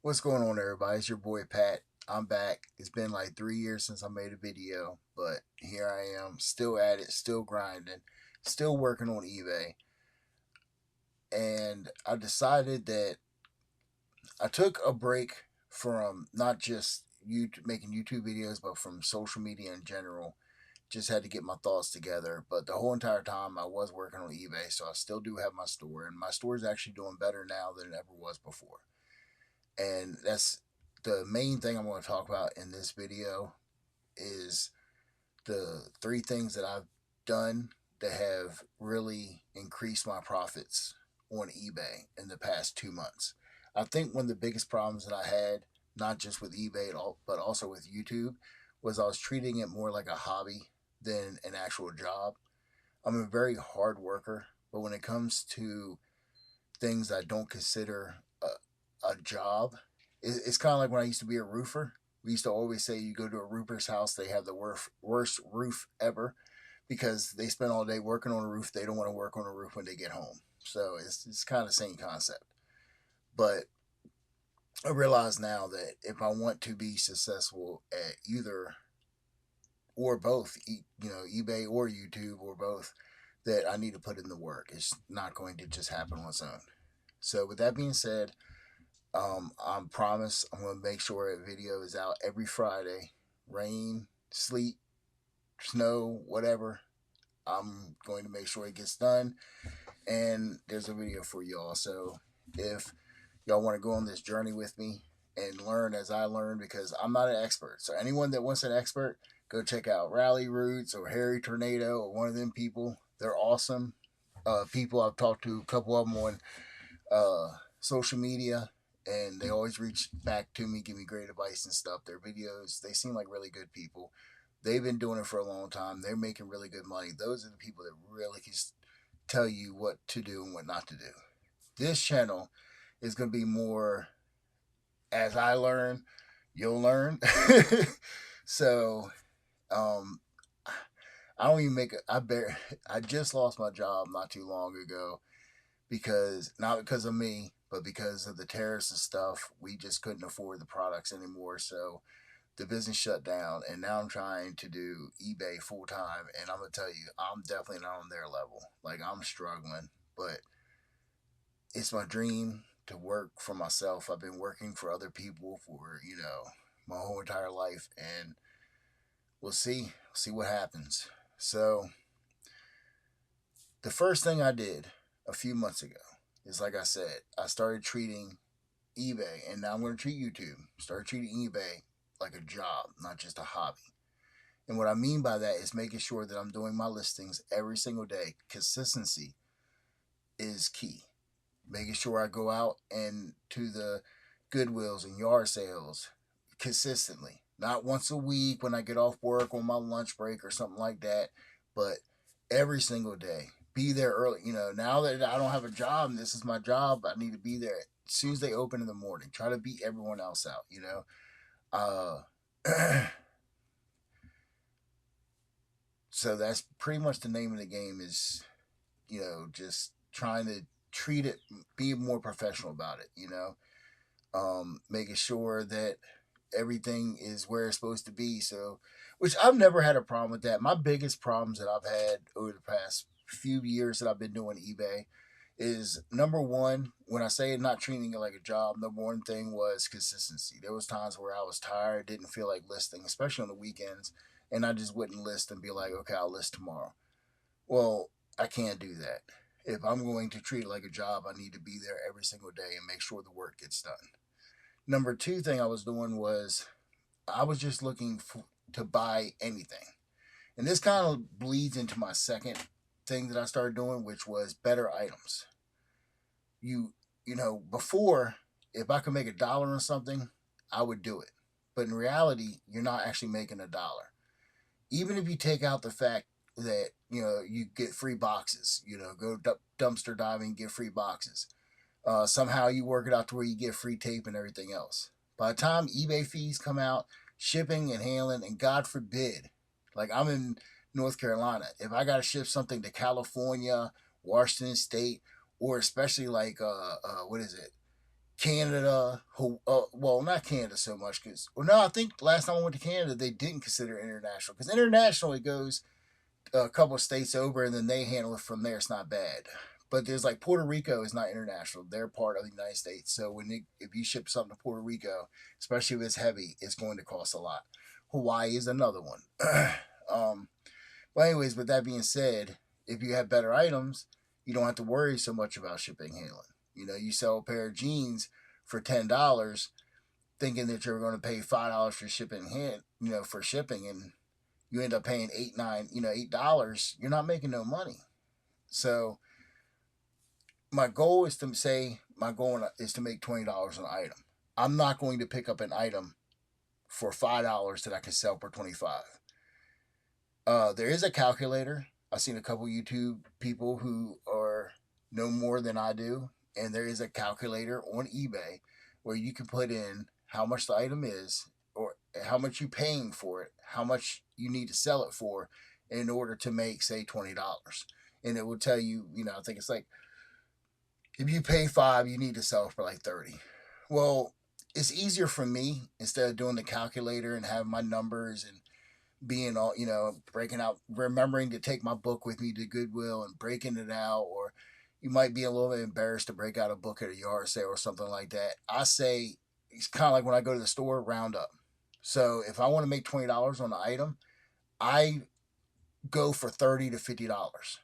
What's going on, everybody? It's your boy Pat. I'm back. It's been like 3 years since I made a video, but here I am, still at it, still grinding, still working on eBay. And I decided that I took a break from not just making YouTube videos, but from social media in general. Just had to get my thoughts together. But the whole entire time I was working on eBay, so I still do have my store, and my store is actually doing better now than it ever was before. And that's the main thing I'm going to talk about in this video is the three things that I've done that have really increased my profits on eBay in the past 2 months. I think one of the biggest problems that I had, not just with eBay but also with YouTube, was I was treating it more like a hobby than an actual job. I'm a very hard worker, but when it comes to things I don't consider a job. It's kind of like when I used to be a roofer. We used to always say you go to a roofer's house, they have the worst roof ever because they spend all day working on a roof. They don't want to work on a roof when they get home. So it's kind of the same concept. But I realize now that if I want to be successful at either or both, eBay or YouTube or both, that I need to put in the work. It's not going to just happen on its own. So with that being said, I promise I'm gonna make sure a video is out every Friday. Rain, sleet, snow, whatever. I'm going to make sure it gets done. And there's a video for y'all. So if y'all want to go on this journey with me and learn as I learn, because I'm not an expert. So anyone that wants an expert, go check out Rally Roots or Harry Tornado or one of them people. They're awesome. People I've talked to, a couple of them on social media, and they always reach back to me, give me great advice and stuff. Their videos, they seem like really good people. They've been doing it for a long time. They're making really good money. Those are the people that really can tell you what to do and what not to do. This channel is going to be more as I learn, you'll learn. So, um, I don't even make. I just lost my job not too long ago because not because of me, but because of the tariffs and stuff. We just couldn't afford the products anymore, so the business shut down. And now I'm trying to do eBay full time, and I'm gonna tell you, I'm definitely not on their level. Like I'm struggling, but it's my dream to work for myself. I've been working for other people for my whole entire life, and we'll see what happens. So the first thing I did a few months ago is, like I said, I started treating eBay, and now I'm going to treat YouTube. Start treating eBay like a job, not just a hobby. And what I mean by that is making sure that I'm doing my listings every single day. Consistency is key. Making sure I go out and to the Goodwills and yard sales consistently. Not once a week when I get off work on my lunch break or something like that, but every single day. Be there early. Now that I don't have a job and this is my job, I need to be there as soon as they open in the morning. Try to beat everyone else out. So that's pretty much the name of the game is, just trying to treat it, be more professional about it. Making sure that everything is where it's supposed to be. So, which I've never had a problem with that. My biggest problems that I've had over the past few years that I've been doing eBay is number one, when I say not treating it like a job, number one thing was consistency. There was times where I was tired, didn't feel like listing, especially on the weekends, and I just wouldn't list and be like, okay, I'll list tomorrow. Well, I can't do that. If I'm going to treat it like a job, I need to be there every single day and make sure the work gets done. Number two thing I was doing was I was just looking to buy anything. And this kind of bleeds into my second thing that I started doing, which was better items. Before, if I could make $1 on something, I would do it. But in reality, you're not actually making $1. Even if you take out the fact that, you get free boxes, go dumpster diving, get free boxes. Somehow you work it out to where you get free tape and everything else. By the time eBay fees come out, shipping and handling, and God forbid, like I'm in North Carolina, if I got to ship something to California, Washington State, or especially like what is it, Canada, well, not Canada so much because, well, no, I think last time I went to Canada, they didn't consider it international because international it goes a couple of states over and then they handle it from there. It's not bad. But there's like Puerto Rico is not international. They're part of the United States. So if you ship something to Puerto Rico, especially if it's heavy, it's going to cost a lot. Hawaii is another one. um, well, anyways, with that being said, if you have better items, you don't have to worry so much about shipping and handling. You sell a pair of jeans for $10, thinking that you're going to pay $5 for shipping for shipping, and you end up paying $8. You're not making no money. So my goal is to make $20 an item. I'm not going to pick up an item for $5 that I can sell for 25. There is a calculator. I've seen a couple YouTube people who are no more than I do, and there is a calculator on eBay where you can put in how much the item is, or how much you're paying for it, how much you need to sell it for in order to make, say, $20. And it will tell you, I think it's like if you pay 5, you need to sell it for like 30. Well, it's easier for me instead of doing the calculator and having my numbers and being all, breaking out, remembering to take my book with me to Goodwill and breaking it out, or you might be a little bit embarrassed to break out a book at a yard sale or something like that. I say it's kind of like when I go to the store, round up. So if I want to make $20 on an item, I go for $30 to $50.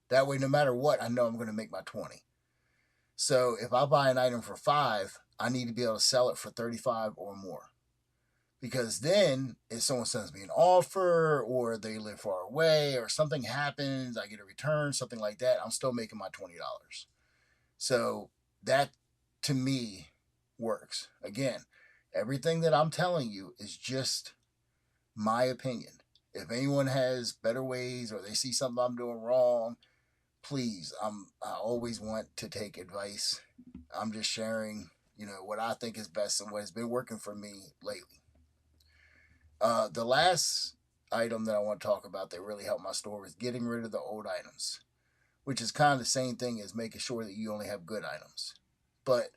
That way, no matter what, I know I'm going to make my 20. So if I buy an item for 5, I need to be able to sell it for 35 or more. Because then, if someone sends me an offer, or they live far away, or something happens, I get a return, something like that, I'm still making my $20. So that, to me, works. Again, everything that I'm telling you is just my opinion. If anyone has better ways, or they see something I'm doing wrong, please, I always want to take advice. I'm just sharing, what I think is best and what has been working for me lately. The last item that I want to talk about that really helped my store was getting rid of the old items, which is kind of the same thing as making sure that you only have good items. But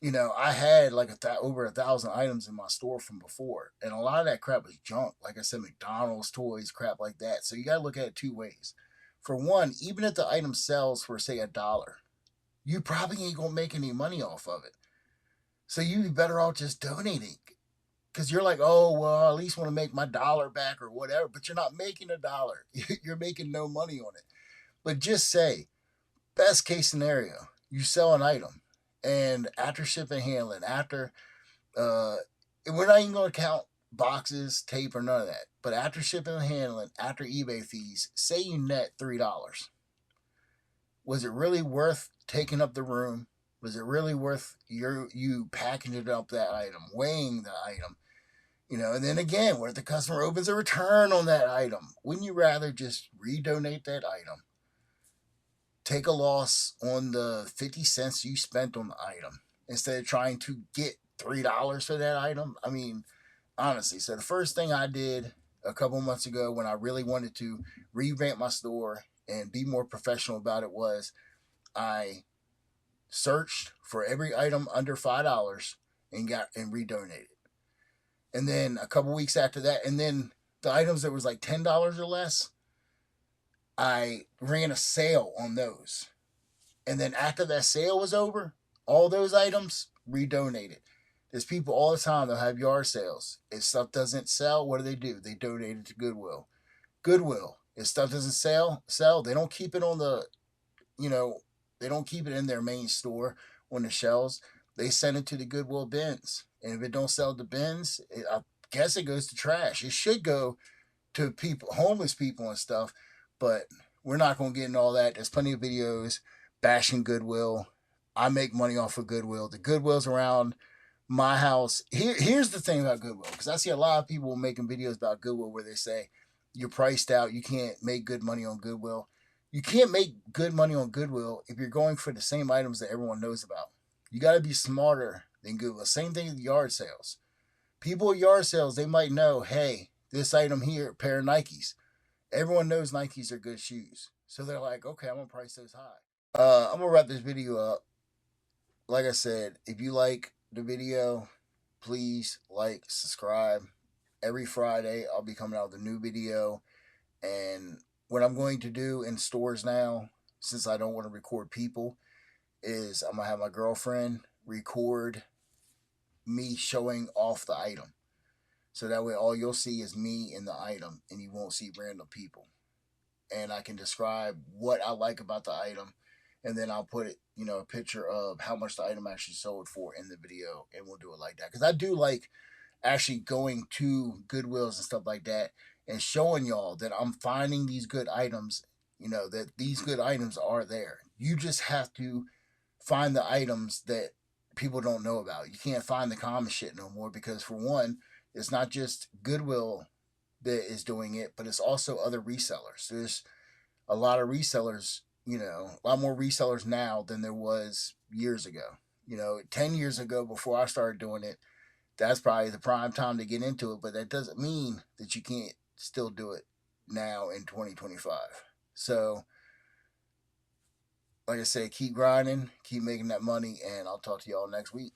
I had like over 1,000 items in my store from before, and a lot of that crap was junk. Like I said, McDonald's toys, crap like that. So you got to look at it two ways. For one, even if the item sells for, say, $1, you probably ain't gonna make any money off of it. So you'd be better off just donating, because you're like, oh well, I at least want to make my dollar back or whatever. But you're not making $1. You're making no money on it. But just say, best case scenario, you sell an item, and after shipping and handling, after uh, we're not even going to count boxes, tape, or none of that. But after shipping and handling, after eBay fees, say you net $3. Was it really worth taking up the room? Was it really worth you packaging up that item, weighing the item? And then again, what if the customer opens a return on that item? Wouldn't you rather just redonate that item, take a loss on the 50 cents you spent on the item, instead of trying to get $3 for that item? I mean, honestly, so the first thing I did a couple months ago when I really wanted to revamp my store and be more professional about it was I searched for every item under $5 and redonated. And then a couple weeks after that, and then the items that was like $10 or less, I ran a sale on those. And then after that sale was over, all those items redonated. There's people all the time that have yard sales. If stuff doesn't sell, what do? They donate it to Goodwill. Goodwill. If stuff doesn't sell, they don't keep it on the, you know, they don't keep it in their main store on the shelves. They send it to the Goodwill bins. And if it don't sell at the bins, I guess it goes to trash. It should go to people, homeless people and stuff, but we're not going to get into all that. There's plenty of videos bashing Goodwill. I make money off of Goodwill. The Goodwills around my house. Here's the thing about Goodwill, because I see a lot of people making videos about Goodwill where they say you're priced out, you can't make good money on Goodwill. You can't make good money on Goodwill if you're going for the same items that everyone knows about. You got to be smarter than Goodwill. Same thing with yard sales. People at yard sales, they might know, hey, this item here, a pair of Nikes. Everyone knows Nikes are good shoes. So they're like, okay, I'm going to price those high. I'm going to wrap this video up. like I said, if you like the video, please like, subscribe. Every Friday, I'll be coming out with a new video. And what I'm going to do in stores now, since I don't want to record people, is I'm going to have my girlfriend record me showing off the item. So that way, all you'll see is me in the item and you won't see random people. And I can describe what I like about the item. And then I'll put it, a picture of how much the item actually sold for in the video. And we'll do it like that. Because I do like actually going to Goodwills and stuff like that and showing y'all that I'm finding these good items, that these good items are there. You just have to find the items that people don't know about. You can't find the common shit no more because, for one, it's not just Goodwill that is doing it, but it's also other resellers. There's a lot of resellers, a lot more resellers now than there was years ago. 10 years ago, before I started doing it, that's probably the prime time to get into it, but that doesn't mean that you can't still do it now in 2025. So, like I said, keep grinding, keep making that money, and I'll talk to y'all next week.